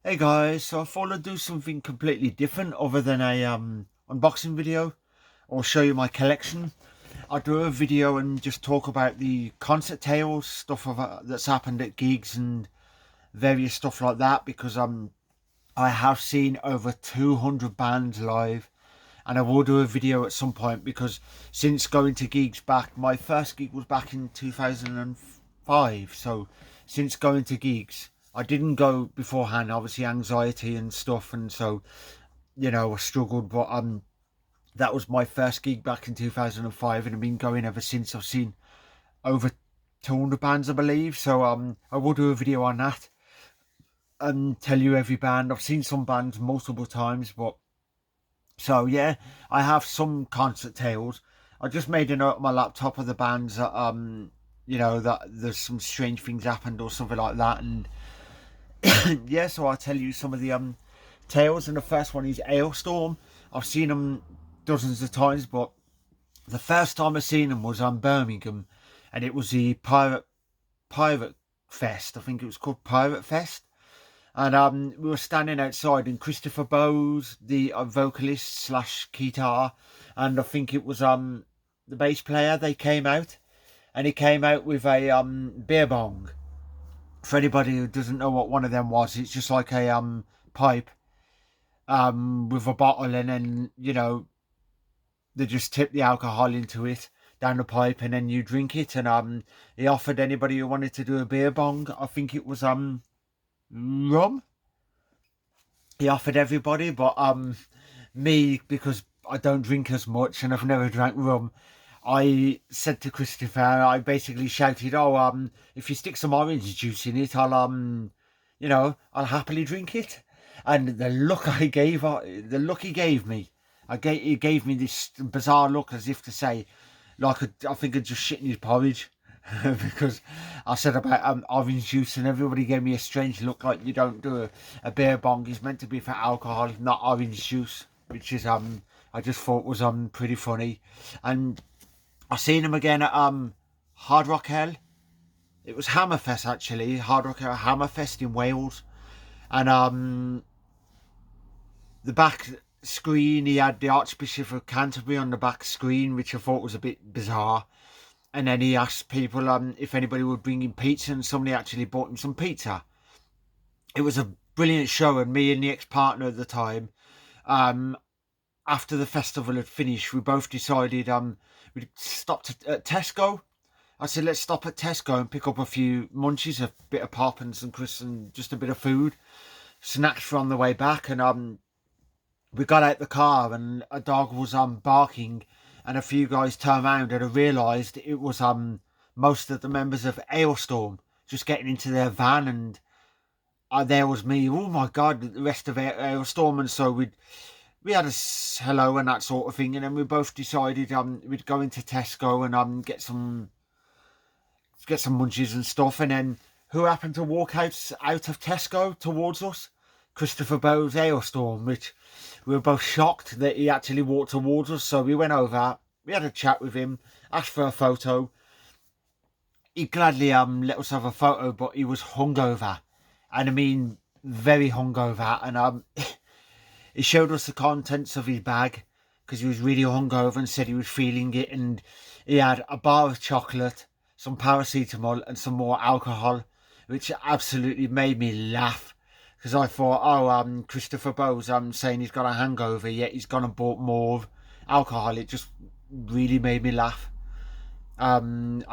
Hey guys, so I thought I'd do something completely different other than a unboxing video or show you my collection. I'll do a video and just talk about the concert tales, stuff that's happened at gigs and various stuff like that, because I have seen over 200 bands live, and I will do a video at some point because since going to gigs back, my first gig was back in 2005, so since going to gigs, I didn't go beforehand, obviously anxiety and stuff, and so I struggled, but that was my first gig back in 2005, and I've been going ever since. I've seen over 200 bands, I believe, so I will do a video on that and tell you every band. I've seen some bands multiple times, but so yeah, I have some concert tales. I just made a note on my laptop of the bands that that there's some strange things happened or something like that, and yeah, so I'll tell you some of the tales. And the first one is Aeostorm. I've seen them dozens of times, but the first time I seen them was Birmingham, and it was the Pirate Fest. I think it was called Pirate Fest. And we were standing outside, and Christopher Bowes, the vocalist slash guitar, and I think it was the bass player. They came out, and he came out with a beer bong. For anybody who doesn't know what one of them was, it's just like a pipe with a bottle, and then they just tip the alcohol into it down the pipe, and then you drink it. And he offered anybody who wanted to do a beer bong. I think it was rum. He offered everybody, but me, because I don't drink as much and I've never drank rum, I said to Christopher, I basically shouted, "Oh, if you stick some orange juice in it, I'll happily drink it." And the look he gave me, he gave me this bizarre look, as if to say, like, I think I'd just shit in his porridge. Because I said about orange juice, and everybody gave me a strange look, like you don't do a beer bong is meant to be for alcohol, not orange juice, which is I just thought was pretty funny. And I seen him again at Hard Rock Hell. It was Hammerfest, actually, Hard Rock Hell Hammerfest in Wales. And the back screen, he had the Archbishop of Canterbury on the back screen, which I thought was a bit bizarre. And then he asked people if anybody would bring him pizza, and somebody actually bought him some pizza. It was a brilliant show, and me and the ex-partner at the time, um, after the festival had finished, we both decided we'd stopped at Tesco. I said, let's stop at Tesco and pick up a few munchies, a bit of pop and some crisps and just a bit of food, snacks for on the way back. And we got out the car, and a dog was barking, and a few guys turned around, and I realised it was most of the members of Aeostorm just getting into their van, and there was me. Oh my god, the rest of Aeostorm. And so we had a hello and that sort of thing, and then we both decided we'd go into Tesco and get some munchies and stuff. And then who happened to walk out of Tesco towards us? Christopher Bowes, Aeostorm, which we were both shocked that he actually walked towards us. So we went over, we had a chat with him, asked for a photo. He gladly let us have a photo, but he was hungover, and I mean very hungover. And he showed us the contents of his bag because he was really hungover and said he was feeling it. And he had a bar of chocolate, some paracetamol, and some more alcohol, which absolutely made me laugh. Because I thought, oh, Christopher Bowes saying he's got a hangover, yet he's gone and bought more alcohol. It just really made me laugh. I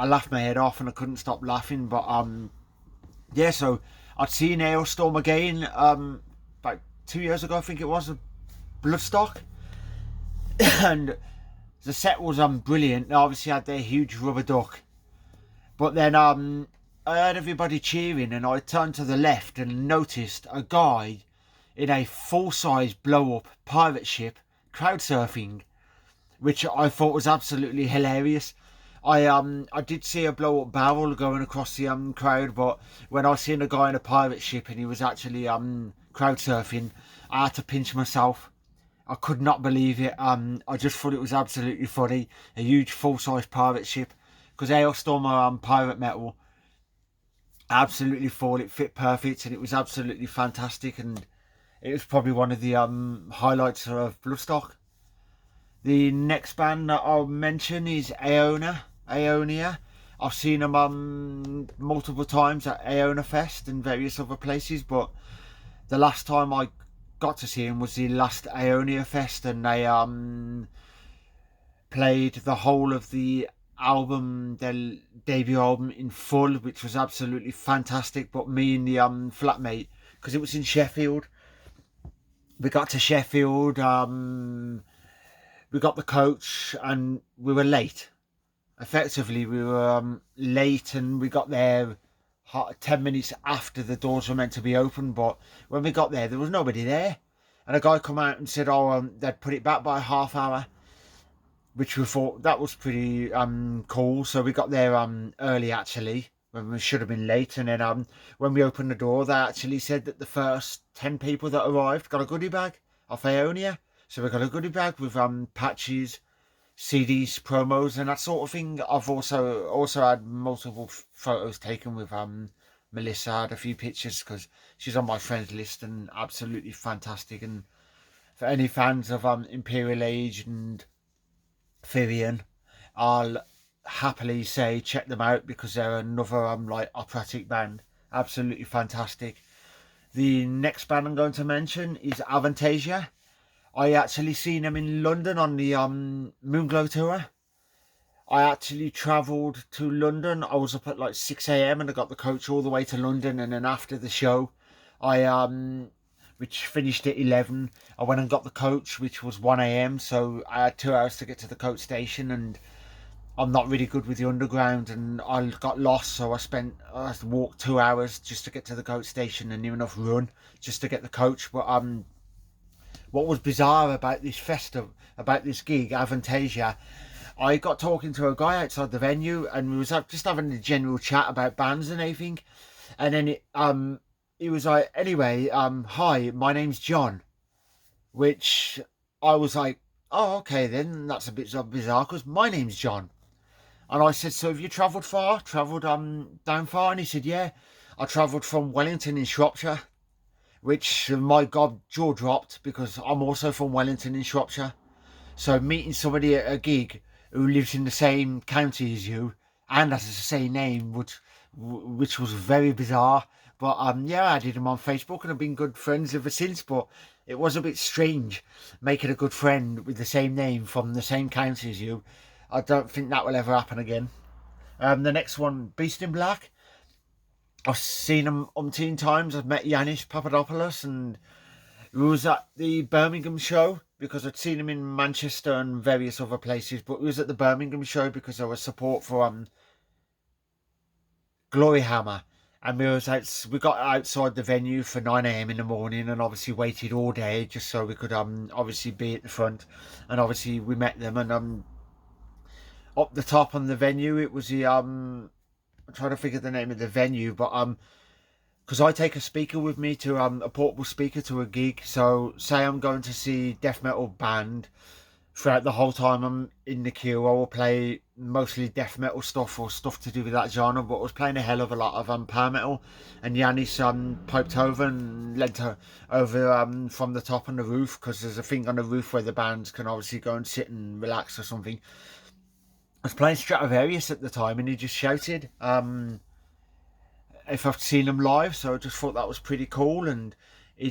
laughed my head off and I couldn't stop laughing. But yeah, so I'd seen Aeostorm again about 2 years ago, I think it was, Bloodstock. And the set was brilliant. They obviously had their huge rubber duck. But then I heard everybody cheering, and I turned to the left and noticed a guy in a full-size blow-up pirate ship crowd surfing, which I thought was absolutely hilarious. I did see a blow-up barrel going across the crowd, but when I seen a guy in a pirate ship and he was actually crowd surfing, I had to pinch myself. I could not believe it. I just thought it was absolutely funny. A huge full-size pirate ship, because Aeostorm are pirate metal. absolutely thought it fit perfect, and it was absolutely fantastic, and it was probably one of the highlights of Bloodstock. The next band that I'll mention is Aeonia. I've seen them multiple times at Aeonia Fest and various other places, but the last time I got to see them was the last Aeonia Fest, and they played the whole of the album, their debut album, in full, which was absolutely fantastic. But me and the flatmate, because it was in Sheffield, we got to Sheffield, we got the coach, and we were late. Effectively, we were late, and we got there 10 minutes after the doors were meant to be open. But when we got there was nobody there, and a guy come out and said, oh, they'd put it back by a half hour, which we thought that was pretty cool. So we got there early, actually, when we should have been late. And then when we opened the door, they actually said that the first 10 people that arrived got a goodie bag off Aeonia. So we got a goodie bag with patches, CDs, promos, and that sort of thing. I've also had multiple photos taken with Melissa. I had a few pictures because she's on my friends list, and absolutely fantastic. And for any fans of Imperial Age and Therian, I'll happily say check them out, because they're another like operatic band. Absolutely fantastic. The next band I'm going to mention is Avantasia. I actually seen them in London on the Moonglow tour. I actually travelled to London. I was up at like 6 a.m. and I got the coach all the way to London, and then after the show, which finished at 11, I went and got the coach, which was 1 a.m. So I had 2 hours to get to the coach station, and I'm not really good with the underground, and I got lost, so I had to walk 2 hours just to get to the coach station, and near enough run just to get the coach. But what was bizarre about this about this gig, Avantasia, I got talking to a guy outside the venue, and we was just having a general chat about bands and everything, and then he was like, anyway, hi, my name's John, which I was like, oh, okay, then that's a bit bizarre, because my name's John. And I said, so have you travelled far? Travelled down far? And he said, yeah, I travelled from Wellington in Shropshire, which my God, jaw dropped, because I'm also from Wellington in Shropshire. So meeting somebody at a gig who lives in the same county as you and has the same name, which was very bizarre. But yeah, I added him on Facebook and I've been good friends ever since. But it was a bit strange making a good friend with the same name from the same county as you. I don't think that will ever happen again. The next one, Beast in Black. I've seen him umpteen times. I've met Yanis Papadopoulos, and we was at the Birmingham show because I'd seen him in Manchester and various other places, but we was at the Birmingham show because there was support for Glory Hammer, and we got outside the venue for 9 a.m. in the morning, and obviously waited all day just so we could obviously be at the front, and obviously we met them, and up the top on the venue it was the I'm trying to figure the name of the venue, but because I take a speaker with me to a portable speaker to a gig. So say I'm going to see death metal band, throughout the whole time I'm in the queue I will play mostly death metal stuff or stuff to do with that genre, but I was playing a hell of a lot of power metal, and Yanis piped over and led over from the top on the roof, because there's a thing on the roof where the bands can obviously go and sit and relax or something. I was playing Stratovarius at the time, and he just shouted if I've seen him live, so I just thought that was pretty cool. And he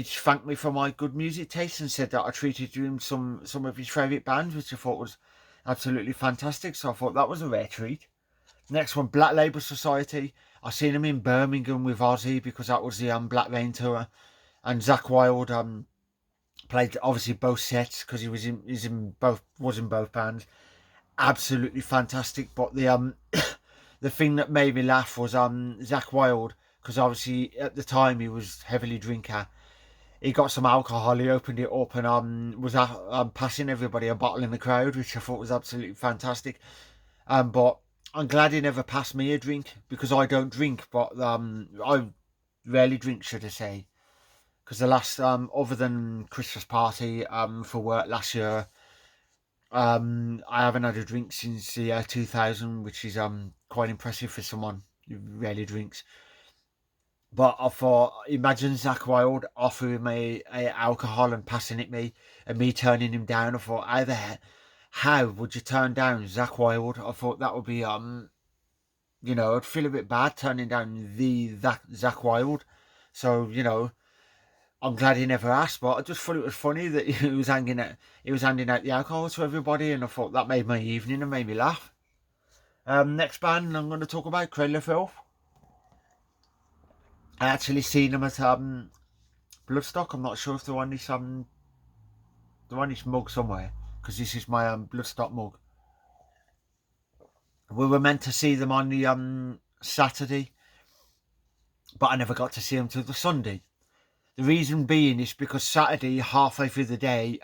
thanked me for my good music taste and said that I treated him some of his favourite bands, which I thought was absolutely fantastic. So I thought that was a rare treat. Next one, Black Labour Society. I seen him in Birmingham with Ozzy because that was the Black Rain tour, and Zach Wilde played obviously both sets because he was in both bands. Absolutely fantastic. But the the thing that made me laugh was Zach Wilde, because obviously at the time he was heavily drinker. He got some alcohol, he opened it up, and was passing everybody a bottle in the crowd, which I thought was absolutely fantastic. But I'm glad he never passed me a drink, because I don't drink, but I rarely drink, should I say, because the last other than Christmas party for work last year, I haven't had a drink since the year 2000, which is quite impressive for someone rarely drinks. But I thought, imagine Zach Wilde offering me alcohol and passing it me, and me turning him down. I thought, how would you turn down Zach Wilde? I thought that would be, you know, I'd feel a bit bad turning down that Zach Wilde. So, you know, I'm glad he never asked, but I just thought it was funny that he was handing out the alcohol to everybody, and I thought that made my evening and made me laugh. Next band I'm going to talk about, Cradle of Filth. I actually seen them at Bloodstock. I'm not sure if they're on this mug somewhere, because this is my Bloodstock mug. We were meant to see them on the Saturday, but I never got to see them till the Sunday. The reason being is because Saturday, halfway through the day,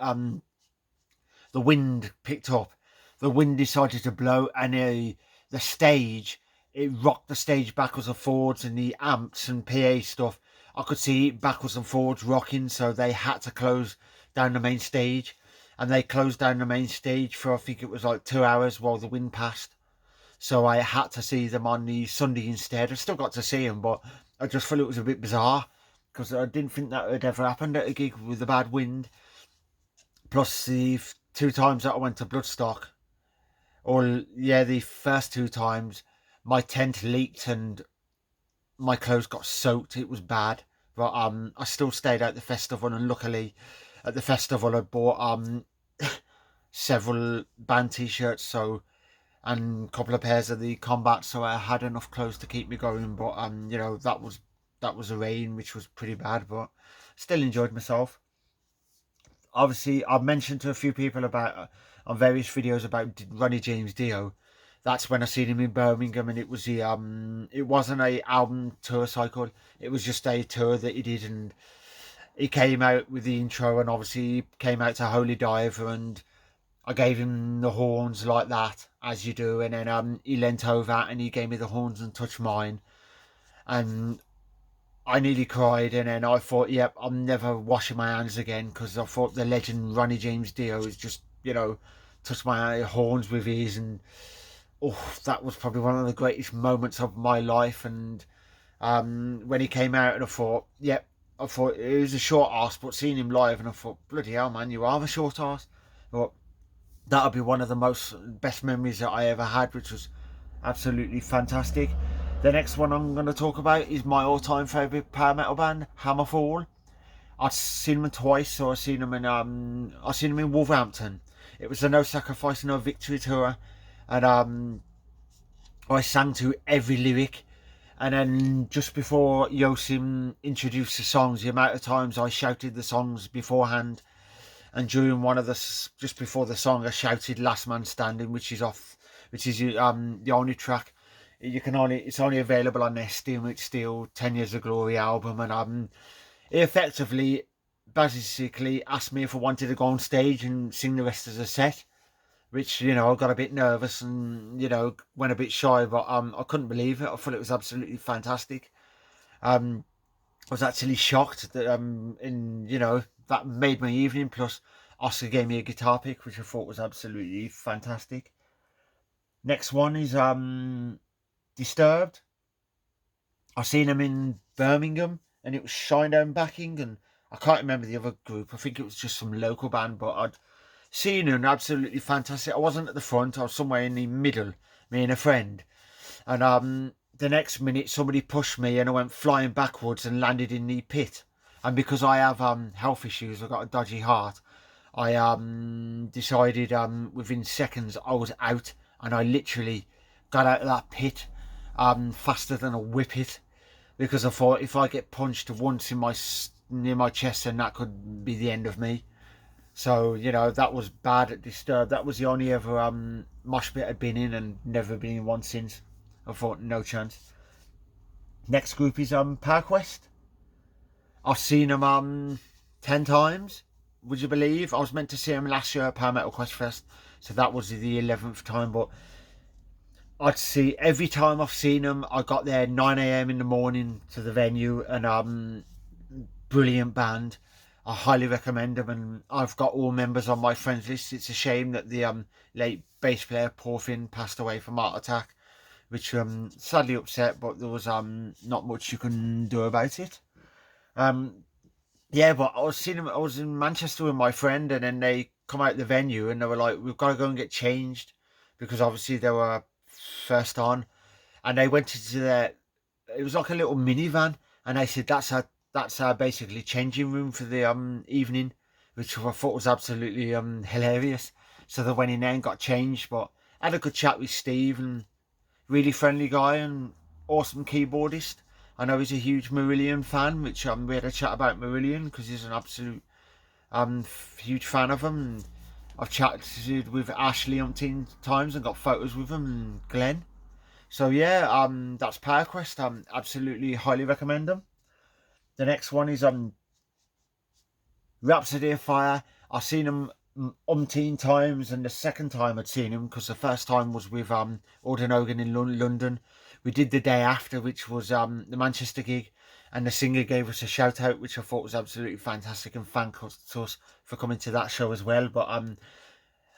the wind picked up. The wind decided to blow, and the stage, it rocked the stage backwards and forwards, and the amps and PA stuff, I could see it backwards and forwards rocking, so they had to close down the main stage. And they closed down the main stage for, I think it was like 2 hours while the wind passed. So I had to see them on the Sunday instead. I still got to see them, but I just felt it was a bit bizarre, because I didn't think that had ever happened at a gig with a bad wind. Plus the 2 times that I went to Bloodstock, the first 2 times, my tent leaked and my clothes got soaked. It was bad, but I still stayed at the festival, and luckily at the festival I bought several band t-shirts, and a couple of pairs of the Combat, so I had enough clothes to keep me going. But you know, that was a rain, which was pretty bad, but still enjoyed myself. Obviously, I've mentioned to a few people about on various videos about Ronnie James Dio. That's when I seen him in Birmingham, and it was it wasn't a album tour cycle. It was just a tour that he did, and he came out with the intro, and obviously he came out to Holy Diver, and I gave him the horns like that, as you do, and then he leant over and he gave me the horns and touched mine, and I nearly cried. And then I thought, yep, I'm never washing my hands again, because I thought the legend Ronnie James Dio is just, you know, touched my horns with his, and that was probably one of the greatest moments of my life. And when he came out, and I thought, yep, I thought it was a short arse, but seeing him live, and I thought, bloody hell, man, you are a short arse. But that'll be one of the best memories that I ever had, which was absolutely fantastic. The next one I'm going to talk about is my all-time favourite power metal band, Hammerfall. I've seen them twice, so I've seen them in Wolverhampton. It was the No Sacrifice, No Victory tour, and I sang to every lyric. And then just before Yosim introduced the songs, the amount of times I shouted the songs beforehand. And during just before the song, I shouted "Last Man Standing," which is the only track. It's only available on their Steel 10 Years of Glory album, and he effectively, basically asked me if I wanted to go on stage and sing the rest of the set, which, you know, I got a bit nervous and, you know, went a bit shy, but I couldn't believe it. I thought it was absolutely fantastic. I was actually shocked that you know, that made my evening. Plus Oscar gave me a guitar pick, which I thought was absolutely fantastic. Next one is Disturbed. I seen them in Birmingham, and it was Shinedown backing, and I can't remember the other group. I think it was just some local band, but I'd seen them, absolutely fantastic. I wasn't at the front, I was somewhere in the middle, me and a friend, and the next minute somebody pushed me and I went flying backwards and landed in the pit. And because I have health issues, I've got a dodgy heart, I decided within seconds I was out, and I literally got out of that pit faster than a whippet, because I thought if I get punched once near my chest, then that could be the end of me. So, you know, that was bad at Disturbed. That was the only ever mosh pit I'd been in, and never been in one since. I thought, no chance. Next group is PowerQuest. I've seen them 10 times. Would you believe? I was meant to see them last year at Power Metal Quest Fest, so that was the 11th time. But I'd see, every time I've seen them, I got there 9 AM in the morning to the venue, and brilliant band. I highly recommend them, and I've got all members on my friends list. It's a shame that the late bass player, poor Finn, passed away from heart attack. which sadly upset, but there was not much you can do about it. Yeah, but I was in Manchester with my friend, and then they come out the venue and they were like, "We've got to go and get changed," because obviously they were first on, and they went into their, it was like a little minivan, and they said that's our basically changing room for the evening, which I thought was absolutely hilarious. So they went in there and got changed, but I had a good chat with Steve, and really friendly guy and awesome keyboardist. I know he's a huge Marillion fan, which we had a chat about Marillion because he's an absolute huge fan of him. And I've chatted with Ashley umpteen times and got photos with him and Glenn. So yeah, that's PowerQuest. Absolutely highly recommend them. The next one is Rhapsody of Fire. I've seen them umpteen times, and the second time I'd seen him, because the first time was with Alden Hogan in London. We did the day after, which was the Manchester gig, and the singer gave us a shout out, which I thought was absolutely fantastic, and thanked us for coming to that show as well. But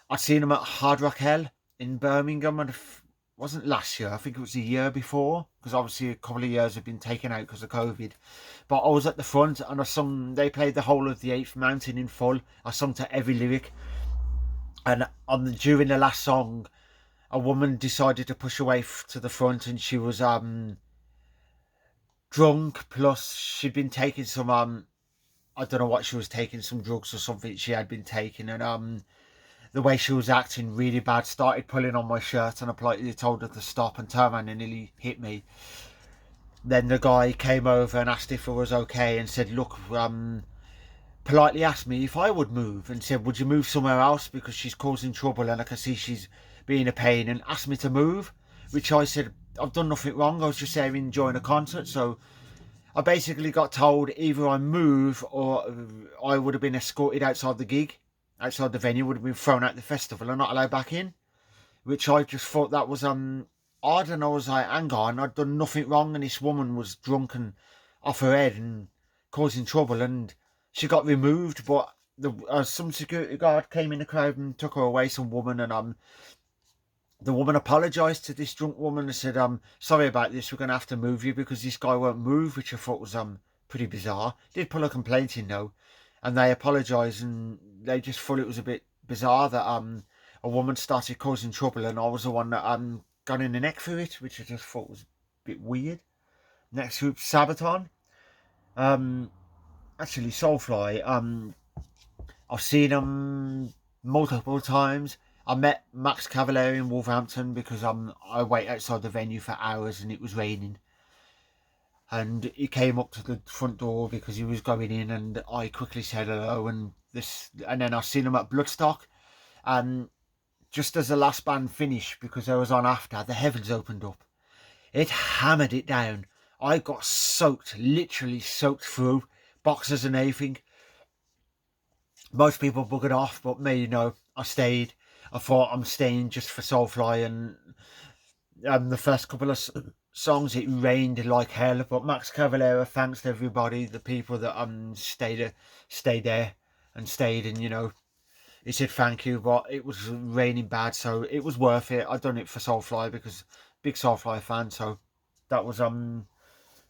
I'd seen him at Hard Rock Hell in Birmingham, and wasn't last year, I think it was the year before, because obviously a couple of years have been taken out because of COVID. But I was at the front and they played the whole of the Eighth Mountain in full. I sung to every lyric, and during the last song, a woman decided to push away to the front, and she was drunk, plus she'd been taking some I don't know what she was taking, some drugs or something she had been taking, and the way she was acting really bad, started pulling on my shirt, and I politely told her to stop and turned around and nearly hit me. Then the guy came over and asked if I was okay, and said, look, politely asked me if I would move, and said, would you move somewhere else because she's causing trouble and I can see she's being a pain, and asked me to move, which I said, I've done nothing wrong, I was just there enjoying a concert. So I basically got told either I move or I would have been escorted outside the gig, outside the venue, would have been thrown out the festival and not allowed back in, which I just thought that was odd. And I was like, hang on, I'd done nothing wrong, and this woman was drunk and off her head and causing trouble, and she got removed. But some security guard came in the crowd and took her away, some woman, and the woman apologised to this drunk woman and said, sorry about this, we're going to have to move you because this guy won't move, which I thought was pretty bizarre. Did put a complaint in though, and they apologised, and they just thought it was a bit bizarre that a woman started causing trouble, and I was the one that got in the neck for it, which I just thought was a bit weird. Next group, Sabaton. Actually, Soulfly. I've seen them multiple times. I met Max Cavalier in Wolverhampton because I wait outside the venue for hours and it was raining. And he came up to the front door because he was going in, and I quickly said hello, and then I seen him at Bloodstock. And just as the last band finished, because I was on after, the heavens opened up. It hammered it down. I got soaked, literally soaked through, boxers and everything. Most people buggered off, but me, I stayed. I thought I'm staying just for Soulfly, and the first couple of songs it rained like hell. But Max Cavalera thanks to everybody, the people that stayed there and stayed, and he said thank you. But it was raining bad, so it was worth it. I've done it for Soulfly because big Soulfly fan. So that was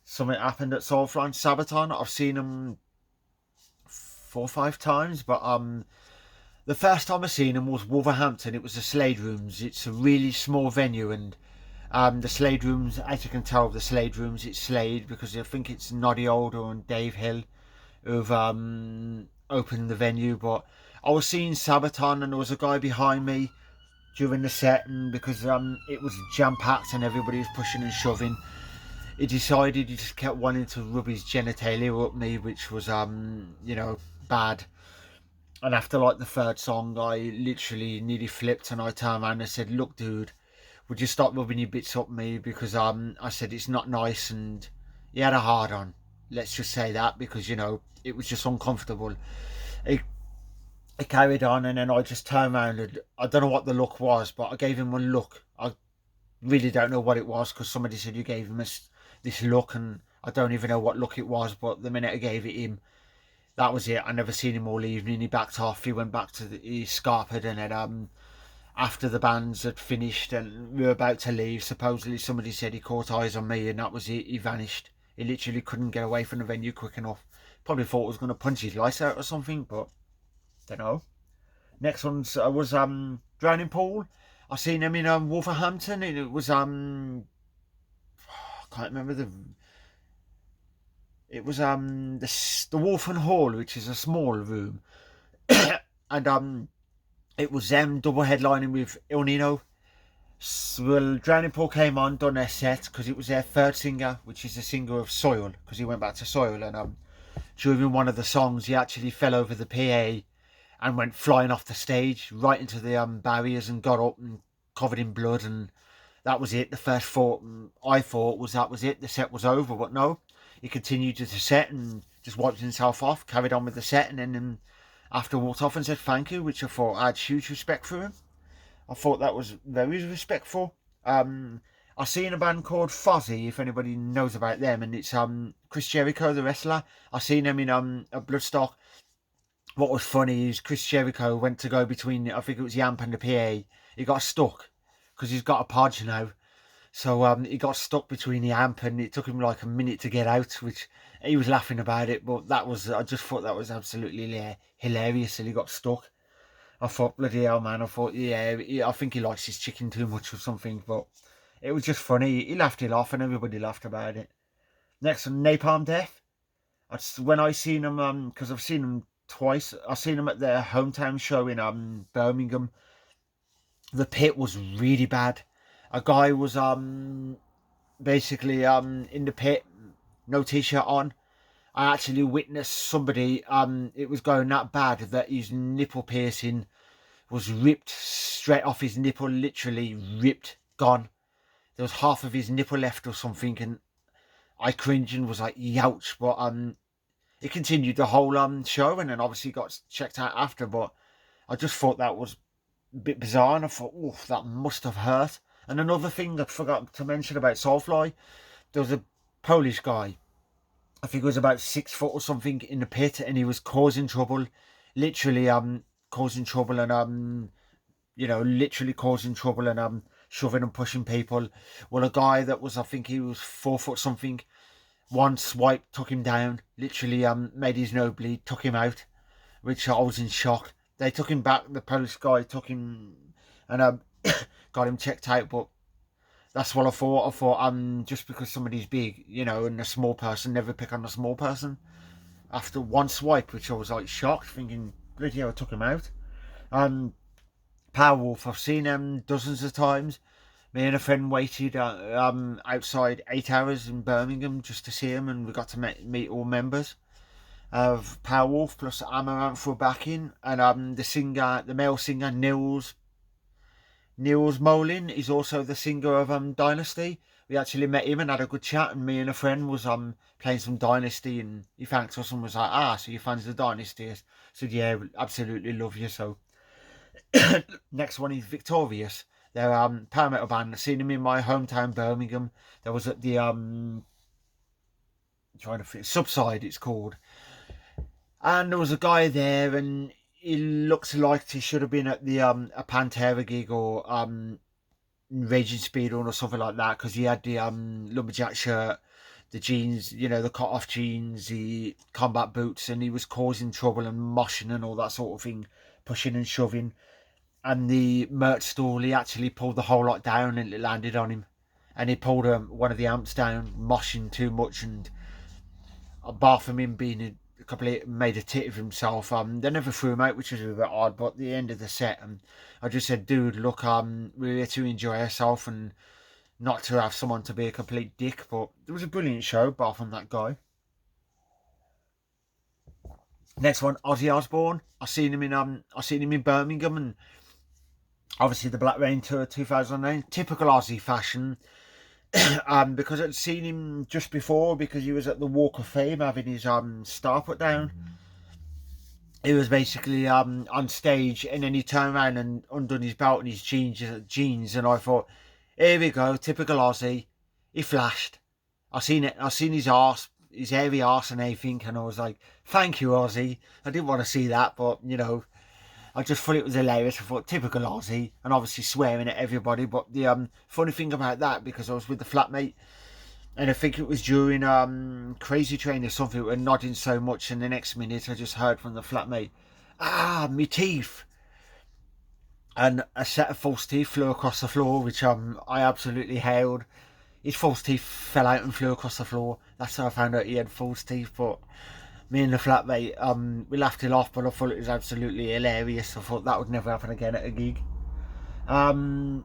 something happened at Soulfly and Sabaton. I've seen them 4 or 5 times, but the first time I seen them was Wolverhampton. It was the Slade Rooms. It's a really small venue, and the Slade Rooms, as you can tell, the Slade Rooms, it's Slade because I think it's Noddy Alder and Dave Hill who've opened the venue. But I was seeing Sabaton, and there was a guy behind me during the set, and because it was jam-packed and everybody was pushing and shoving, he decided he just kept wanting to rub his genitalia up me, which was bad. And after like the 3rd song, I literally nearly flipped, and I turned around and said, look dude, would you stop rubbing your bits up me, because I said it's not nice. And he had a hard on, let's just say that, because it was just uncomfortable. It carried on, and then I just turned around, and I don't know what the look was, but I gave him one look. I really don't know what it was, because somebody said you gave him this look, and I don't even know what look it was. But the minute I gave it him, that was it. I never seen him all evening. He backed off, he went back to he scarpered, and then after the bands had finished and we were about to leave, supposedly somebody said he caught eyes on me and that was it. He vanished. He literally couldn't get away from the venue quick enough. Probably thought I was going to punch his lights out or something, but don't know. Next one was Drowning Pool. I seen him in Wolverhampton, and it was I can't remember it was the Wolfen Hall, which is a small room, and it was them double headlining with Aeonia. Well, Drowning Pool came on, done their set because it was their third singer, which is the singer of Soil, because he went back to Soil, and during one of the songs he actually fell over the PA and went flying off the stage right into the barriers and got up and covered in blood, and that was it. The first thought I thought was that was it, the set was over, but no, he continued to the set and just wiped himself off, carried on with the set, and then after walked off and said thank you, which I thought I had huge respect for him. I thought that was very respectful. I seen a band called Fozzy, if anybody knows about them, and it's Chris Jericho, the wrestler. I seen him in a Bloodstock. What was funny is Chris Jericho went to go between, I think it was the amp and the PA. He got stuck because he's got a podge now. So he got stuck between the amp, and it took him like a minute to get out, which he was laughing about it. But I just thought that was absolutely hilarious that he got stuck. I thought, bloody hell, man. I thought, yeah, I think he likes his chicken too much or something. But it was just funny. He laughed it off and everybody laughed about it. Next one, Napalm Death. When I seen them, because I've seen them twice. I seen them at their hometown show in Birmingham. The pit was really bad. A guy was basically in the pit, no t-shirt on. I actually witnessed somebody, it was going that bad that his nipple piercing was ripped straight off his nipple, literally ripped, gone. There was half of his nipple left or something, and I cringed and was like, youch. But it continued the whole show, and then obviously got checked out after, but I just thought that was a bit bizarre, and I thought, oh, that must have hurt. And another thing I forgot to mention about Soulfly, there was a Polish guy, I think it was about 6 foot or something, in the pit, and he was causing trouble, literally causing trouble, and literally causing trouble, and shoving and pushing people. Well, a guy that was, I think he was 4 foot something, one swipe took him down, literally made his nose bleed, took him out, which I was in shock. They took him back, the Polish guy took him and got him checked out, but that's what I thought. I thought, just because somebody's big, and a small person, never pick on a small person. After one swipe, which I was like shocked, thinking, bloody hell, I took him out. Powerwolf, I've seen them dozens of times. Me and a friend waited outside 8 hours in Birmingham just to see him, and we got to meet all members of Powerwolf, plus Amaranth for backing, and the male singer Nils Molin is also the singer of Dynasty. We actually met him and had a good chat, and me and a friend was playing some Dynasty, and he thanked us and was like, so you're fans of Dynasty? I said, yeah, absolutely love you. So next one is Victorious. They're power metal band. I've seen him in my hometown Birmingham. There was at the Subside, it's called, and there was a guy there, and he looks like he should have been at the a Pantera gig or Raging Speed or something like that, because he had the lumberjack shirt, the jeans, the cut off jeans, the combat boots, and he was causing trouble and moshing and all that sort of thing, pushing and shoving. And the merch stall, he actually pulled the whole lot down and it landed on him, and he pulled one of the amps down, moshing too much, and apart from him being made a tit of himself, they never threw him out, which was a bit odd. But at the end of the set, I just said, dude, look, we're here to enjoy ourselves and not to have someone to be a complete dick. But it was a brilliant show, apart from that guy. Next one, Ozzy Osbourne. I seen him in Birmingham, and obviously the Black Rain Tour 2009, typical Ozzy fashion. Because I'd seen him just before, because he was at the Walk of Fame having his star put down. He was basically on stage, and then he turned around and undone his belt and his jeans, and I thought, here we go, typical Ozzy. He flashed. I seen his arse, his hairy arse and everything, and I was like, thank you, Ozzy. I didn't want to see that, but I I just thought it was hilarious. I thought typical Aussie, and obviously swearing at everybody. But the funny thing about that, because I was with the flatmate, and I think it was during Crazy Train or something, we were nodding so much, and the next minute I just heard from the flatmate, "Ah, me teeth." And a set of false teeth flew across the floor, which I absolutely hailed. His false teeth fell out and flew across the floor. That's how I found out he had false teeth. But me and the flatmate, we laughed it off, but I thought it was absolutely hilarious. I thought that would never happen again at a gig. The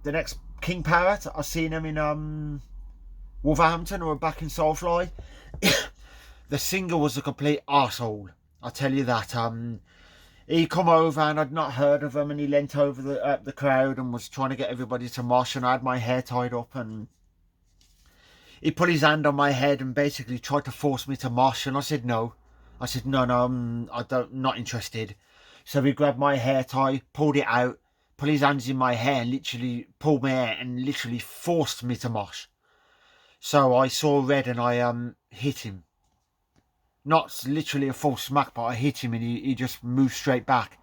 next King Parrot, I seen him in Wolverhampton, or back in Soulfly. The singer was a complete arsehole, I tell you that. He come over and I'd not heard of him, and he leant over the crowd and was trying to get everybody to mosh, and I had my hair tied up, and he put his hand on my head and basically tried to force me to mosh, and I said no. I said no, not interested. So he grabbed my hair tie, pulled it out, put his hands in my hair and literally pulled my hair and literally forced me to mosh. So I saw red and I hit him. Not literally a full smack, but I hit him and he just moved straight back.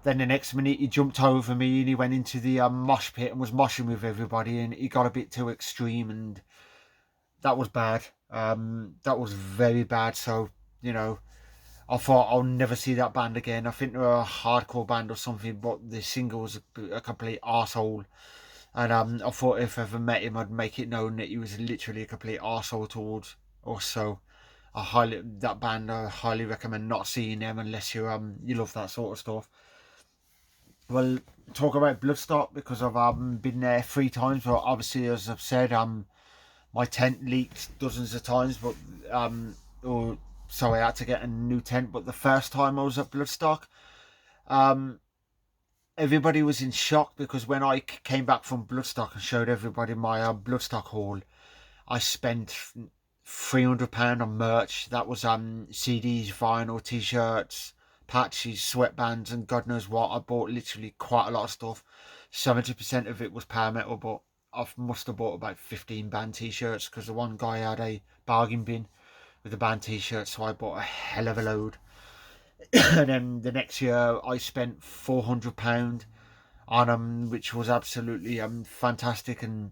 Then the next minute he jumped over me and he went into the mosh pit and was moshing with everybody, and he got a bit too extreme, and that was bad. That was very bad. So, you know, I thought I'll never see that band again. I think they're a hardcore band or something, but the singer was a complete arsehole. And I thought if I ever met him, I'd make it known that he was literally a complete arsehole towards us. So that band, I highly recommend not seeing them unless you love that sort of stuff. Well, talk about Bloodstock, because I've been there 3 times. But obviously, as I've said, my tent leaked dozens of times, but so I had to get a new tent. But the first time I was at Bloodstock, everybody was in shock, because when I came back from Bloodstock and showed everybody my Bloodstock haul, I spent £300 on merch. That was CDs, vinyl, t-shirts, patches, sweatbands, and God knows what. I bought literally quite a lot of stuff. 70% of it was power metal, but I must have bought about 15 band t-shirts, because the one guy had a bargain bin with the band t-shirts, so I bought a hell of a load. And then the next year I spent £400 on them, which was absolutely fantastic. And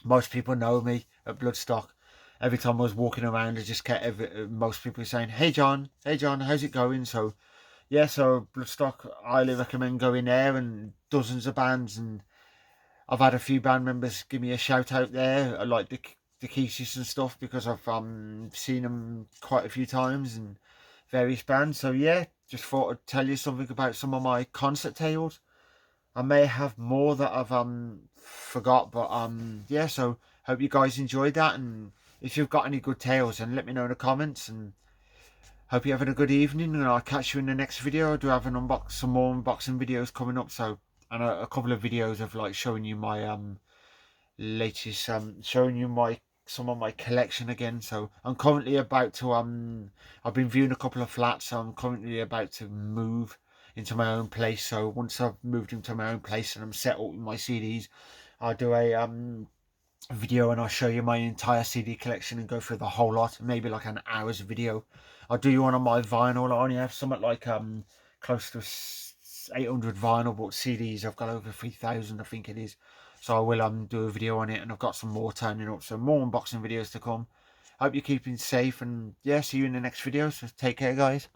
most people know me at Bloodstock. Every time I was walking around, I just kept most people saying, hey John, how's it going? So yeah, so Bloodstock, I highly recommend going there, and dozens of bands. And I've had a few band members give me a shout out there. I like the Keesis and stuff, because I've seen them quite a few times, and various bands. So yeah, just thought I'd tell you something about some of my concert tales. I may have more that I've forgot, but yeah, so hope you guys enjoyed that. And if you've got any good tales, then let me know in the comments, and hope you're having a good evening, and I'll catch you in the next video. I do have some more unboxing videos coming up, so, and a couple of videos of like showing you my latest some of my collection again. So I'm currently about to I've been viewing a couple of flats, so I'm currently about to move into my own place. So once I've moved into my own place and I'm set up with my CDs, I'll do a video and I'll show you my entire CD collection and go through the whole lot, maybe like an hour's video. I'll do you one on my vinyl. I only have something like close to 800 vinyl, but CDs I've got over 3,000, I think it is. So I will do a video on it, and I've got some more turning up, so more unboxing videos to come. Hope you're keeping safe, and yeah, see you in the next video. So take care, guys.